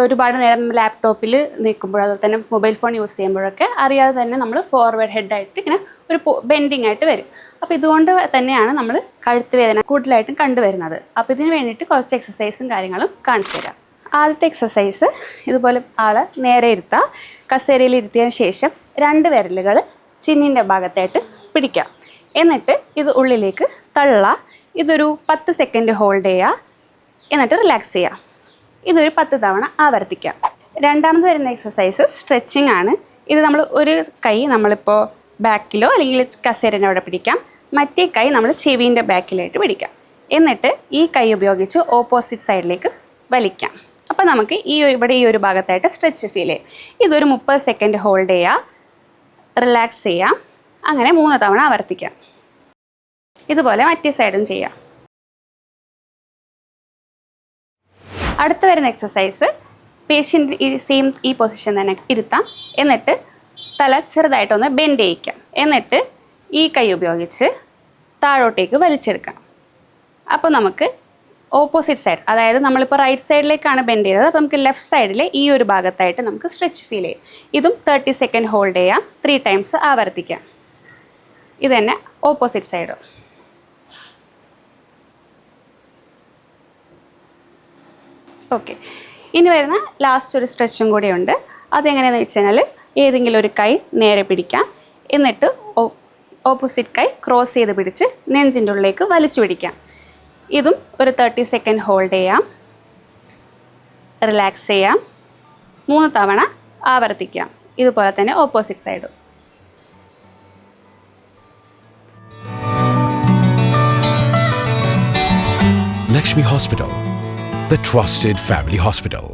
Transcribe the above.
ഒരുപാട് നേരം ലാപ്ടോപ്പിൽ നിൽക്കുമ്പോൾ അതുപോലെ തന്നെ മൊബൈൽ ഫോൺ യൂസ് ചെയ്യുമ്പോഴൊക്കെ അറിയാതെ തന്നെ നമ്മൾ ഫോർവേഡ് ഹെഡായിട്ട് ഇങ്ങനെ ഒരു ബെൻഡിങ് ആയിട്ട് വരും. അപ്പോൾ ഇതുകൊണ്ട് തന്നെയാണ് നമ്മൾ കഴുത്ത് വേദന കൂടുതലായിട്ടും കണ്ടുവരുന്നത്. അപ്പോൾ ഇതിന് വേണ്ടിയിട്ട് കുറച്ച് എക്സസൈസും കാര്യങ്ങളും കാണിച്ചു തരാം. ആദ്യത്തെ എക്സസൈസ്, ഇതുപോലെ ആളെ നേരെ ഇരുത്തുക. കസേരയിൽ ഇരുത്തിയതിന് ശേഷം 2 വിരലുകൾ ചിന്നിൻ്റെ ഭാഗത്തായിട്ട് പിടിക്കുക. എന്നിട്ട് ഇത് ഉള്ളിലേക്ക് തള്ളുക. ഇതൊരു 10 സെക്കൻഡ് ഹോൾഡ് ചെയ്യുക. എന്നിട്ട് റിലാക്സ് ചെയ്യുക. ഇതൊരു 10 തവണ ആവർത്തിക്കാം. രണ്ടാമത് വരുന്ന എക്സസൈസ് സ്ട്രെച്ചിങ് ആണ്. ഇത് നമ്മൾ ഒരു കൈ നമ്മളിപ്പോൾ ബാക്കിലോ അല്ലെങ്കിൽ കസേരൻ്റെ അവിടെ പിടിക്കാം. മറ്റേ കൈ നമ്മൾ ചെവിൻ്റെ ബാക്കിലായിട്ട് പിടിക്കാം. എന്നിട്ട് ഈ കൈ ഉപയോഗിച്ച് ഓപ്പോസിറ്റ് സൈഡിലേക്ക് വലിക്കാം. അപ്പോൾ നമുക്ക് ഇവിടെ ഈ ഒരു ഭാഗത്തായിട്ട് സ്ട്രെച്ച് ഫീൽ ചെയ്യും. ഇതൊരു 30 സെക്കൻഡ് ഹോൾഡ് ചെയ്യുക, റിലാക്സ് ചെയ്യാം. അങ്ങനെ 3 തവണ ആവർത്തിക്കാം. ഇതുപോലെ മറ്റേ സൈഡും ചെയ്യാം. അടുത്ത വരുന്ന എക്സസൈസ്, പേഷ്യൻ്റ് ഈ പൊസിഷൻ തന്നെ ഇരുത്താം. എന്നിട്ട് തല ചെറുതായിട്ടൊന്ന് ബെൻഡ് ചെയ്യിക്കാം. എന്നിട്ട് ഈ കൈ ഉപയോഗിച്ച് താഴോട്ടേക്ക് വലിച്ചെടുക്കാം. അപ്പോൾ നമുക്ക് ഓപ്പോസിറ്റ് സൈഡ്, അതായത് നമ്മളിപ്പോൾ റൈറ്റ് സൈഡിലേക്കാണ് ബെൻഡ് ചെയ്തത്, അപ്പോൾ നമുക്ക് ലെഫ്റ്റ് സൈഡിലെ ഈ ഒരു ഭാഗത്തായിട്ട് നമുക്ക് സ്ട്രെച്ച് ഫീൽ ചെയ്യും. ഇതും 30 സെക്കൻഡ് ഹോൾഡ് ചെയ്യാം. 3 ടൈംസ് ആവർത്തിക്കാം. ഇത് തന്നെ ഓപ്പോസിറ്റ് സൈഡും. ഓക്കെ, ഇനി വരുന്ന ലാസ്റ്റ് ഒരു സ്ട്രെച്ചും കൂടെയുണ്ട്. അതെങ്ങനെയാണെന്ന് വെച്ച് കഴിഞ്ഞാൽ ഏതെങ്കിലും ഒരു കൈ നേരെ പിടിക്കാം. എന്നിട്ട് ഓപ്പോസിറ്റ് കൈ ക്രോസ് ചെയ്ത് പിടിച്ച് നെഞ്ചിൻ്റെ ഉള്ളിലേക്ക് വലിച്ചു പിടിക്കാം. ഇതും ഒരു 30 സെക്കൻഡ് ഹോൾഡ് ചെയ്യാം, റിലാക്സ് ചെയ്യാം. 3 തവണ ആവർത്തിക്കാം. ഇതുപോലെ തന്നെ ഓപ്പോസിറ്റ് സൈഡും. Lakshmi Hospital, the trusted family hospital.